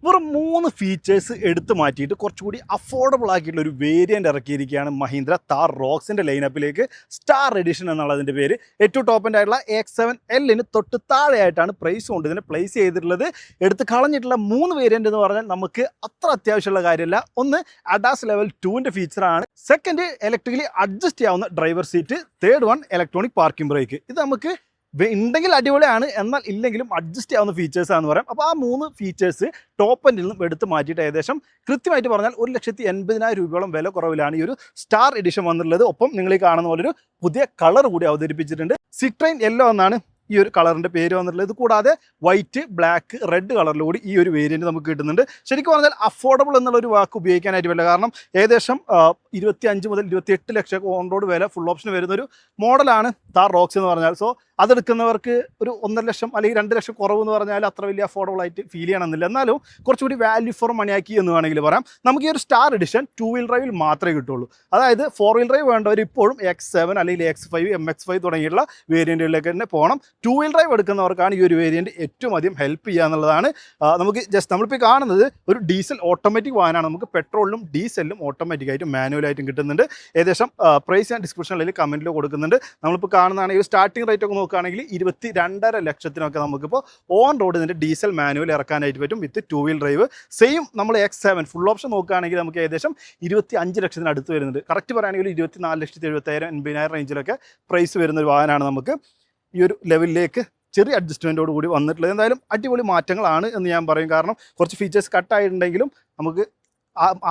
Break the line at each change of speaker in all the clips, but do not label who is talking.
വെറും 3 ഫീച്ചേഴ്സ് എടുത്തു മാറ്റിയിട്ട് കുറച്ചുകൂടി അഫോർഡബിൾ ആക്കിയിട്ടുള്ള ഒരു വേരിയൻ്റ് ഇറക്കിയിരിക്കുകയാണ് മഹീന്ദ്ര താർ റോക്സിൻ്റെ ലൈനപ്പിലേക്ക്. സ്റ്റാർ എഡിഷൻ എന്നുള്ളതിൻ്റെ പേര്. ഏറ്റവും ടോപ്പിൻ്റെ ആയിട്ടുള്ള X7L തൊട്ട് താഴെയായിട്ടാണ് പ്രൈസ് കൊണ്ട് ഇതിനെ പ്ലേസ് ചെയ്തിട്ടുള്ളത്. എടുത്ത് കളഞ്ഞിട്ടുള്ള 3 വേരിയൻ്റ് എന്ന് പറഞ്ഞാൽ നമുക്ക് അത്ര അത്യാവശ്യമുള്ള കാര്യമല്ല. ഒന്ന് അഡാസ് ലെവൽ 2ൻ്റെ ഫീച്ചറാണ്. സെക്കൻഡ് ഇലക്ട്രിക്കലി അഡ്ജസ്റ്റ് ചെയ്യാവുന്ന driver seat. Third one electronic parking brake. ഇത് നമുക്ക് ഉണ്ടെങ്കിൽ അടിപൊളിയാണ്, എന്നാൽ ഇല്ലെങ്കിലും അഡ്ജസ്റ്റ് ചെയ്യാവുന്ന ഫീച്ചേഴ്സാണെന്ന് പറയാം. അപ്പോൾ ആ 3 ഫീച്ചേഴ്സ് ടോപ്പ് എൻഡിൽ നിന്നും എടുത്ത് മാറ്റിയിട്ട് ഏകദേശം കൃത്യമായിട്ട് പറഞ്ഞാൽ 1,80,000 രൂപയോളം വില കുറവിലാണ് ഈ ഒരു സ്റ്റാർ എഡിഷൻ വന്നിട്ടുള്ളത്. ഒപ്പം നിങ്ങൾ ഈ കാണുന്ന പോലെ ഒരു പുതിയ കളർ കൂടി അവതരിപ്പിച്ചിട്ടുണ്ട്. സിട്രൈൻ യെല്ലോ എന്നാണ് ഈ ഒരു കളറിൻ്റെ പേര് വന്നിട്ടുള്ളത്. ഇത് കൂടാതെ വൈറ്റ്, ബ്ലാക്ക്, റെഡ് കളറിലൂടെ ഈ ഒരു വേരിയൻറ്റ് നമുക്ക് കിട്ടുന്നുണ്ട്. ശരിക്കും പറഞ്ഞാൽ അഫോർഡബിൾ എന്നുള്ളൊരു വാക്ക് ഉപയോഗിക്കാനായിട്ട് പറ്റില്ല. കാരണം ഏകദേശം 25 മുതൽ 28 ലക്ഷം ഓൺ റോഡ് വില ഫുൾ ഓപ്ഷൻ വരുന്നൊരു മോഡലാണ് താർ റോക്സ് എന്ന് പറഞ്ഞാൽ. സോ അതെടുക്കുന്നവർക്ക് ഒരു 1.5 ലക്ഷം അല്ലെങ്കിൽ 2 ലക്ഷം കുറവ് എന്ന് പറഞ്ഞാൽ അത്ര വലിയ അഫോർഡബിൾ ആയിട്ട് ഫീൽ ചെയ്യണമെന്നില്ല. എന്നാലും കുറച്ചുകൂടി വാല്യൂ ഫോർ മണിയാക്കി എന്ന് വേണമെങ്കിൽ പറയാം. നമുക്ക് ഈ ഒരു സ്റ്റാർ എഡിഷൻ 2 വീൽ ഡ്രൈവിൽ മാത്രമേ കിട്ടുള്ളൂ. അതായത് 4 വീൽ ഡ്രൈവ് വേണ്ടവർ ഇപ്പോഴും X7 അല്ലെങ്കിൽ X5, MX5 തുടങ്ങിയിട്ടുള്ള വേരിയൻറ്റുകളിലേക്ക് തന്നെ പോകണം. 2 വീൽ ഡ്രൈവ് എടുക്കുന്നവർക്കാണ് ഈ ഒരു വേരിയൻറ്റ് ഏറ്റവും അധികം ഹെൽപ്പ് ചെയ്യുക എന്നുള്ളതാണ്. നമുക്ക് ജസ്റ്റ് നമ്മളിപ്പോൾ കാണുന്നത് ഒരു ഡീസൽ ഓട്ടോമാറ്റിക് വാഹനമാണ്. നമുക്ക് പെട്രോളിലും ഡീസലിലും ഓട്ടോമാറ്റിക്കായിട്ടും മാനുവലായിട്ടും കിട്ടുന്നുണ്ട്. ഏകദേശം പ്രൈസ് ഞാൻ ഡിസ്ക്രിപ്ഷനിൽ കമൻറ്റിൽ കൊടുക്കുന്നുണ്ട്. നമ്മളിപ്പോൾ കാണുന്നതാണ് ഈ ഒരു സ്റ്റാർട്ടിംഗ് റേറ്റ് ഒക്കെ നോക്കുകയാണെങ്കിൽ 22.5 ലക്ഷത്തിനൊക്കെ നമുക്കിപ്പോൾ ഓൺ റോഡ് ഇതിൻ്റെ ഡീസൽ മാനുവൽ ഇറക്കാനായിട്ട് പറ്റും വിത്ത് 2 വീൽ ഡ്രൈവ്. സെയിം നമ്മൾ X7 ഫുൾ ഓപ്ഷൻ നോക്കുകയാണെങ്കിൽ നമുക്ക് ഏകദേശം 25 ലക്ഷത്തിന് അടുത്ത് വരുന്നുണ്ട്. കറക്റ്റ് പറയുകയാണെങ്കിൽ 24,70,000-80,000 റേഞ്ചിലൊക്കെ പ്രൈസ് വരുന്നൊരു വാഹനമാണ് നമുക്ക് ഈ ഒരു ലെവലിലേക്ക് ചെറിയ അഡ്ജസ്റ്റ്മെൻറ്റോട് കൂടി വന്നിട്ടുള്ളത്. എന്തായാലും അടിപൊളി മാറ്റങ്ങളാണ് എന്ന് ഞാൻ പറയും. കാരണം കുറച്ച് ഫീച്ചേഴ്സ് കട്ടായിട്ടുണ്ടെങ്കിലും നമുക്ക്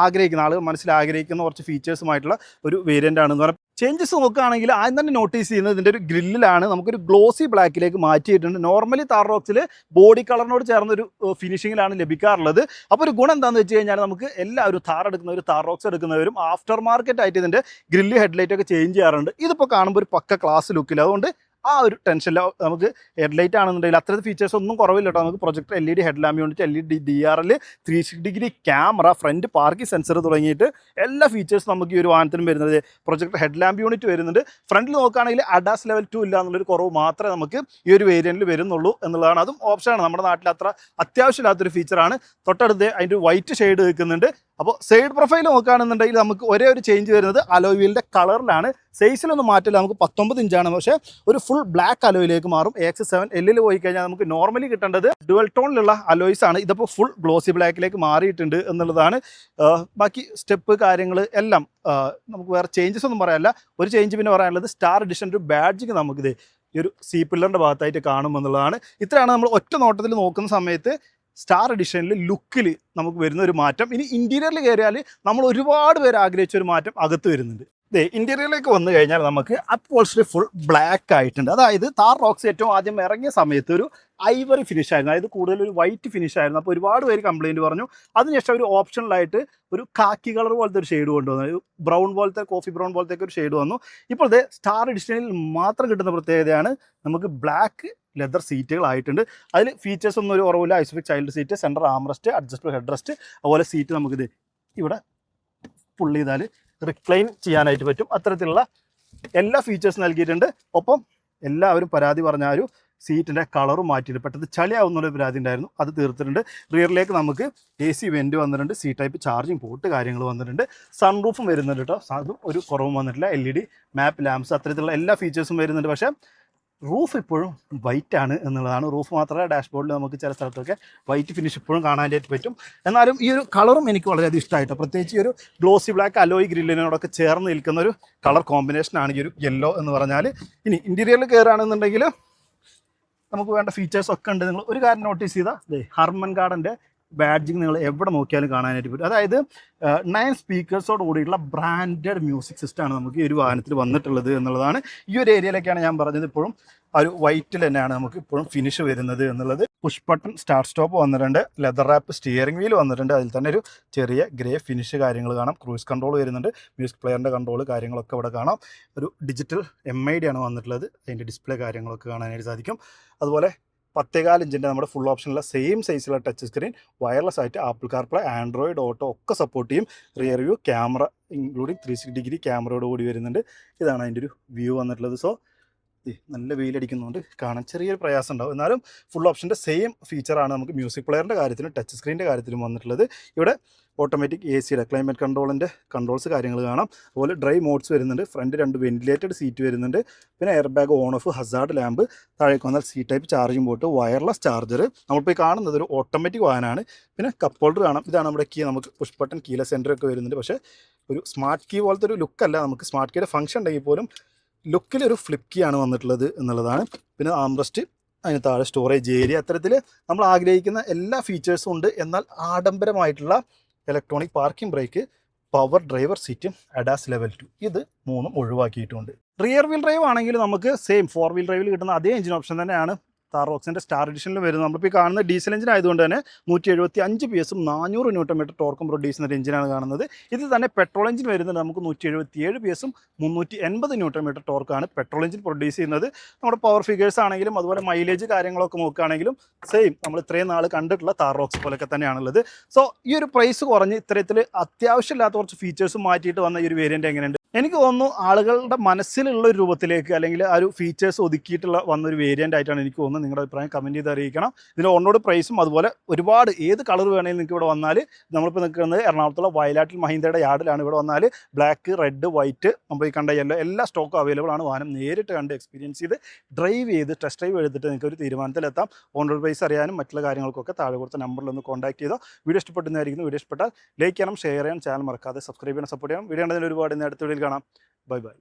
ആഗ്രഹിക്കുന്ന ആളുകൾ മനസ്സിൽ ആഗ്രഹിക്കുന്ന കുറച്ച് ഫീച്ചേഴ്സുമായിട്ടുള്ള ഒരു വേരിയൻ്റ് ആണെന്ന് പറയാം. ചേഞ്ചസ് നോക്കുകയാണെങ്കിൽ ആദ്യം തന്നെ നോട്ടീസ് ചെയ്യുന്നത് ഇതിൻ്റെ ഒരു ഗ്രില്ലിലാണ്. നമുക്കൊരു ഗ്ലോസി ബ്ലാക്കിലേക്ക് മാറ്റിയിട്ടുണ്ട്. നോർമലി താർ റോക്സിൽ ബോഡി കളറിനോട് ചേർന്നൊരു ഫിനിഷിങ്ങിലാണ് ലഭിക്കാറുള്ളത്. അപ്പോൾ ഒരു ഗുണം എന്താണെന്ന് വെച്ച് കഴിഞ്ഞാൽ നമുക്ക് എല്ലാവരും താർ എടുക്കുന്നവരും താർ റോക്സ് എടുക്കുന്നവരും ആഫ്റ്റർ മാർക്കറ്റ് ആയിട്ട് ഇതിൻ്റെ ഗ്രില്ല് ഹെഡ്ലൈറ്റ് ഒക്കെ ചേഞ്ച് ചെയ്യാറുണ്ട്. ഇതിപ്പോൾ കാണുമ്പോൾ ഒരു പക്ക ക്ലാസ് ലുക്കിൽ, അതുകൊണ്ട് ആ ഒരു ടെൻഷനില്ല. നമുക്ക് ഹെഡ്ലൈറ്റ് ആണെന്നുണ്ടെങ്കിൽ അത്രയും ഫീച്ചേഴ്സ് ഒന്നും കുറവില്ല കേട്ടോ. നമുക്ക് projector LED headlamp unit, LED DRL, 360 camera, front parking sensor തുടങ്ങിയിട്ട് എല്ലാ ഫീച്ചേഴ്സും നമുക്ക് ഈ ഒരു വാഹനത്തിനും വരുന്നത്. പ്രൊജക്ടർ ഹെഡ്ലാമ്പ് യൂണിറ്റ് വരുന്നുണ്ട്. ഫ്രണ്ടിൽ നോക്കുകയാണെങ്കിൽ അഡാസ് ലെവൽ 2 ഇല്ല എന്നുള്ളൊരു കുറവ് മാത്രമേ നമുക്ക് ഈ ഒരു വേരിയൻറ്റിൽ വരുന്നുള്ളൂ എന്നുള്ളതാണ്. അതും ഓപ്ഷനാണ്. നമ്മുടെ നാട്ടിൽ അത്ര അത്യാവശ്യമില്ലാത്തൊരു ഫീച്ചറാണ്. തൊട്ടടുത്ത് അതിൻ്റെ വൈറ്റ് ഷെയ്ഡ് വെക്കുന്നുണ്ട്. അപ്പോൾ സൈഡ് പ്രൊഫൈൽ നോക്കുകയാണെന്നുണ്ടെങ്കിൽ നമുക്ക് ഒരേ ഒരു ചേഞ്ച് വരുന്നത് അലോയ് വീലിൻ്റെ കളറിലാണ്. സൈസിലൊന്നും മാറ്റില്ല. നമുക്ക് 19 ഇഞ്ചാണ്, പക്ഷേ ഒരു ഫുൾ ബ്ലാക്ക് അലോയിലേക്ക് മാറും. X7L പോയി കഴിഞ്ഞാൽ നമുക്ക് നോർമലി കിട്ടേണ്ടത് ഡുവൽ ടോണിലുള്ള അലോയ്സ് ആണ്. ഇതിപ്പോൾ ഫുൾ ഗ്ലോസി ബ്ലാക്കിലേക്ക് മാറിയിട്ടുണ്ട് എന്നുള്ളതാണ്. ബാക്കി സ്റ്റെപ്പ് കാര്യങ്ങൾ എല്ലാം നമുക്ക് വേറെ ചേഞ്ചസ് ഒന്നും പറയാനില്ല. ഒരു ചേഞ്ച് പിന്നെ പറയാനുള്ളത് സ്റ്റാർ എഡിഷൻ ഒരു ബാഡ്ജിങ് നമുക്കിത് ഈ ഒരു സി പില്ലറിൻ്റെ ഭാഗത്തായിട്ട് കാണുമെന്നുള്ളതാണ്. ഇത്രയാണ് നമ്മൾ ഒറ്റ നോട്ടത്തിൽ നോക്കുന്ന സമയത്ത് സ്റ്റാർ എഡിഷനിൽ ലുക്കിൽ നമുക്ക് വരുന്ന ഒരു മാറ്റം. ഇനി ഇൻറ്റീരിയറിൽ കയറിയാൽ നമ്മൾ ഒരുപാട് പേര് ആഗ്രഹിച്ച ഒരു മാറ്റം അകത്ത് വരുന്നുണ്ട്. ഇൻറ്റീരിയറിലേക്ക് വന്നു കഴിഞ്ഞാൽ നമുക്ക് അപ്ഹോൾസ്റ്ററി ഫുൾ ബ്ലാക്ക് ആയിട്ടുണ്ട്. അതായത് താർ റോക്സ് ഏറ്റവും ആദ്യം ഇറങ്ങിയ സമയത്ത് ഒരു ഐവറി ഫിനിഷ് ആയിരുന്നു, അതായത് കൂടുതൽ ഒരു വൈറ്റ് ഫിനിഷ് ആയിരുന്നു. അപ്പോൾ ഒരുപാട് പേര് കംപ്ലയിൻറ്റ് പറഞ്ഞു. അതിനുശേഷം ഒരു ഓപ്ഷണലായിട്ട് ഒരു കാക്കി കളർ പോലത്തെ ഒരു ഷെയ്ഡ് കൊണ്ടുവന്നു, ഒരു ബ്രൗൺ പോലത്തെ, കോഫി ബ്രൗൺ പോലത്തെ ഒരു ഷെയ്ഡ് വന്നു. ഇപ്പോഴത്തെ സ്റ്റാർ എഡിഷനിൽ മാത്രം കിട്ടുന്ന പ്രത്യേകതയാണ് നമുക്ക് ബ്ലാക്ക് ലെതർ സീറ്റുകളായിട്ടുണ്ട്. അതിൽ ഫീച്ചേഴ്സ് ഒന്നും ഒരു കുറവില്ല. ISOFIX child seat, centre armrest, adjustable head rest, അതുപോലെ സീറ്റ് നമുക്കിത് ഇവിടെ പുള്ള് ചെയ്താൽ റിക്ലൈൻ ചെയ്യാനായിട്ട് പറ്റും. അത്തരത്തിലുള്ള എല്ലാ ഫീച്ചേഴ്സ് നൽകിയിട്ടുണ്ട്. ഒപ്പം എല്ലാവരും പരാതി പറഞ്ഞ ഒരു സീറ്റിൻ്റെ കളറും മാറ്റിയിട്ട് പെട്ടെന്ന് ചളിയാവുന്നൊരു പരാതി ഉണ്ടായിരുന്നു, അത് തീർത്തിട്ടുണ്ട്. റിയറിലേക്ക് നമുക്ക് AC വെൻറ്റ് വന്നിട്ടുണ്ട്. C ടൈപ്പ് ചാർജിങ് പോർട്ട് കാര്യങ്ങൾ വന്നിട്ടുണ്ട്. സൺറൂഫും വരുന്നുണ്ട് കേട്ടോ. അതും ഒരു കുറവും വന്നിട്ടില്ല. LED മാപ്പ് ലാംപ്സ്, അത്തരത്തിലുള്ള എല്ലാ ഫീച്ചേഴ്സും വരുന്നുണ്ട്. പക്ഷേ റൂഫ് ഇപ്പോഴും വൈറ്റ് ആണ് എന്നുള്ളതാണ്. റൂഫ് മാത്രമല്ല, ഡാഷ്ബോർഡിൽ നമുക്ക് ചില സ്ഥലത്തൊക്കെ വൈറ്റ് ഫിനിഷ് ഇപ്പോഴും കാണാനായിട്ട് പറ്റും. എന്നാലും ഈ ഒരു കളറും എനിക്ക് വളരെയധികം ഇഷ്ടമായിട്ടോ. പ്രത്യേകിച്ച് ഈ ഒരു ഗ്ലോസി ബ്ലാക്ക് അലോയ് ഗ്രില്ലിനോടൊക്കെ ചേർന്ന് നിൽക്കുന്ന ഒരു കളർ കോമ്പിനേഷനാണ് ഈ ഒരു യെല്ലോ എന്ന് പറഞ്ഞാൽ. ഇനി ഇൻറ്റീരിയറിൽ കയറുകയാണെന്നുണ്ടെങ്കിൽ നമുക്ക് വേണ്ട ഫീച്ചേഴ്സൊക്കെ ഉണ്ട്. നിങ്ങൾ ഒരു കാര്യം നോട്ടീസ് ചെയ്താൽ ഹർമൻ ഗാർഡൻ്റെ ബാഡ്ജിങ് നിങ്ങൾ എവിടെ നോക്കിയാലും കാണാനായിട്ട് പറ്റും. അതായത് 9 സ്പീക്കേഴ്സോട് കൂടിയുള്ള ബ്രാൻഡഡ് മ്യൂസിക് സിസ്റ്റമാണ് നമുക്ക് ഈ ഒരു വാഹനത്തിൽ വന്നിട്ടുള്ളത് എന്നുള്ളതാണ്. ഈ ഒരു ഏരിയയിലേക്കാണ് ഞാൻ പറഞ്ഞത് ഇപ്പോഴും ആ ഒരു വൈറ്റിൽ തന്നെയാണ് നമുക്ക് ഇപ്പോഴും ഫിനിഷ് വരുന്നത് എന്നുള്ളത്. പുഷ് ബട്ടൺ സ്റ്റാർട്ട് സ്റ്റോപ്പ് വന്നിട്ടുണ്ട്. ലെതർ റാപ്പ് സ്റ്റിയറിംഗ് വീൽ വന്നിട്ടുണ്ട്. അതിൽ തന്നെ ഒരു ചെറിയ ഗ്രേ ഫിനിഷ് കാര്യങ്ങൾ കാണാം. ക്രൂസ് കൺട്രോൾ വരുന്നുണ്ട്. മ്യൂസിക് പ്ലെയറിൻ്റെ കൺട്രോൾ കാര്യങ്ങളൊക്കെ ഇവിടെ കാണാം. ഒരു ഡിജിറ്റൽ MID ആണ് വന്നിട്ടുള്ളത്. അതിൻ്റെ ഡിസ്പ്ലേ കാര്യങ്ങളൊക്കെ കാണാനായിട്ട് സാധിക്കും. അതുപോലെ 10.4 ഇഞ്ചിൻ്റെ നമ്മുടെ ഫുൾ ഓപ്ഷനുള്ള സെയിം സൈസിലുള്ള ടച്ച് സ്ക്രീൻ, വയർലെസ് ആയിട്ട് ആപ്പിൾ കാർപ്ലേ, ആൻഡ്രോയിഡ് ഓട്ടോ ഒക്കെ സപ്പോർട്ട് ചെയ്യും. Rear view camera including 360 degree ക്യാമറയോട് കൂടി വരുന്നുണ്ട്. ഇതാണ് അതിൻ്റെ ഒരു വ്യൂ വന്നിട്ടുള്ളത്. സോ നല്ല വെയിലടിക്കുന്നതുകൊണ്ട് കാണാൻ ചെറിയൊരു പ്രയാസം ഉണ്ടാവും. എന്നാലും ഫുൾ ഓപ്ഷൻ്റെ സെയിം ഫീച്ചറാണ് നമുക്ക് മ്യൂസിക് പ്ലെയറിൻ്റെ കാര്യത്തിലും ടച്ച് സ്ക്രീനിൻ്റെ കാര്യത്തിലും വന്നിട്ടുള്ളത്. ഇവിടെ ഓട്ടോമാറ്റിക് AC ക്ലൈമറ്റ് കൺട്രോളിൻ്റെ കൺട്രോൾസ് കാര്യങ്ങൾ കാണാം. അതുപോലെ ഡ്രൈവ് മോഡ്സ് വരുന്നുണ്ട്. ഫ്രണ്ട് 2 വെന്റിലേറ്റഡ് സീറ്റ് വരുന്നുണ്ട്. പിന്നെ air bag on of, Hazard lamp, താഴേക്ക് വന്നാൽ C type charging port, wireless charger. നമ്മളിപ്പോൾ കാണുന്നത് ഒരു ഓട്ടോമാറ്റിക് വാഹനമാണ്. പിന്നെ കപ്പ് ഹോൾഡർ കാണാം. ഇതാണ് നമ്മുടെ കീ. നമുക്ക് പുഷ് ബട്ടൺ കീലെസ് സെൻറ്റർ ഒക്കെ വരുന്നുണ്ട്. പക്ഷേ ഒരു സ്മാർട്ട് കീ പോലത്തെ ഒരു ലുക്കല്ല. നമുക്ക് സ്മാർട്ട് കീയുടെ ഫംഗ്ഷൻ ഉണ്ടെങ്കിൽ പോലും ലുക്കിലൊരു ഫ്ലിപ്പ് കീ ആണ് വന്നിട്ടുള്ളത് എന്നുള്ളതാണ്. പിന്നെ ആംറസ്റ്റ്, അതിന് താഴെ സ്റ്റോറേജ് ഏരിയ, അത്തരത്തിൽ നമ്മൾ ആഗ്രഹിക്കുന്ന എല്ലാ ഫീച്ചേഴ്സും ഉണ്ട്. എന്നാൽ ആഡംബരമായിട്ടുള്ള electronic parking brake, power driver സീറ്റും, അഡാസ് ലെവൽ 2 ഇത് 3 ഒഴിവാക്കിയിട്ടുണ്ട്. റിയർ വീൽ ഡ്രൈവ് ആണെങ്കിൽ നമുക്ക് സെയിം 4 വീൽ ഡ്രൈവിൽ കിട്ടുന്ന അതേ എഞ്ചിൻ ഓപ്ഷൻ തന്നെയാണ് താർ റോക്സിൻ്റെ സ്റ്റാർ എഡിഷനിൽ വരുന്നത്. നമ്മളിപ്പോൾ ഈ കാണുന്ന ഡീസൽ എഞ്ചിൻ ആയതുകൊണ്ട് തന്നെ 175 PS 400 Nm ടോർക്കും പ്രൊഡ്യൂസ് ചെയ്യുന്ന ഒരു എഞ്ചിനാണ് കാണുന്നത്. ഇത് തന്നെ പെട്രോൾ എഞ്ചിൻ വരുന്നത് നമുക്ക് 177 PS 380 Nm ടോർക്കാണ് പെട്രോൾ എഞ്ചിൻ പ്രൊഡ്യൂസ് ചെയ്യുന്നത്. നമ്മുടെ പവർ ഫിഗേഴ്സ് ആണെങ്കിലും അതുപോലെ മൈലേജ് കാര്യങ്ങളൊക്കെ നോക്കുകയാണെങ്കിലും സെയിം നമ്മൾ ഇത്രയും നാൾ കണ്ടിട്ടുള്ള താർ റോക്സ് പോലെയൊക്കെ തന്നെയാണുള്ളത്. സോ ഈ ഒരു പ്രൈസ് കുറഞ്ഞ് ഇത്തരത്തിൽ അത്യാവശ്യമില്ലാത്ത കുറച്ച് ഫീച്ചേഴ്സും മാറ്റിയിട്ട് വന്ന ഈ ഒരു വേരിയൻ്റ് എങ്ങനെയുണ്ട്? എനിക്ക് തോന്നുന്നു ആളുകളുടെ മനസ്സിലുള്ള ഒരു രൂപത്തിലേക്ക് അല്ലെങ്കിൽ ആ ഒരു ഫീച്ചേഴ്സ് ഒതുക്കിയിട്ടുള്ള വന്നൊരു വേരിയൻ്റ് ആയിട്ടാണ് എനിക്ക് തോന്നുന്നത്. നിങ്ങളുടെ അഭിപ്രായം കമൻറ്റ് ചെയ്ത് അറിയിക്കണം. ഇതിൻ്റെ ഓൺറോഡ് പ്രൈസും അതുപോലെ ഒരുപാട് ഏത് കളർ വേണമെങ്കിൽ നിങ്ങൾക്ക് ഇവിടെ വന്നാൽ, നമ്മളിപ്പോൾ നിൽക്കുന്നത് എറണാകുളത്തുള്ള വയലാറ്റിൽ മഹീന്ദ്രയുടെ യാർഡിലാണ്. ഇവിടെ വന്നാൽ ബ്ലാക്ക്, റെഡ്, വൈറ്റ്, നമ്മൾ ഈ കണ്ട യെല്ലോ എല്ലാ സ്റ്റോക്കും അവൈലബിൾ ആണ്. വാഹനം നേരിട്ട് കണ്ട് എക്സ്പീരിയൻസ് ചെയ്ത് ഡ്രൈവ് ചെയ്ത് ടെസ്റ്റ് ഡ്രൈവ് എടുത്തിട്ട് നിങ്ങൾക്ക് ഒരു തീരുമാനത്തിലെത്താം. ഓൺറോഡ് പ്രൈസ് അറിയാനും മറ്റുള്ള കാര്യങ്ങൾക്കൊക്കെ താഴെ കൊടുത്ത നമ്പറിൽ ഒന്ന് കോൺടാക്ട് ചെയ്തോ. വീഡിയോ ഇഷ്ടപ്പെടുന്നതായിരിക്കും. വീഡിയോ ഇഷ്ടപ്പെട്ടാൽ ലൈക്ക് ചെയ്യണം, ഷെയർ ചെയ്യണം, ചാനൽ മറക്കാതെ സബ്സ്ക്രൈബ് ചെയ്യണം, സപ്പോർട്ട് ചെയ്യണം. വീഡിയോ ഉണ്ടെങ്കിൽ ഒരുപാട് അടുത്ത വീഡിയോയിൽ കാണാം. Bye bye.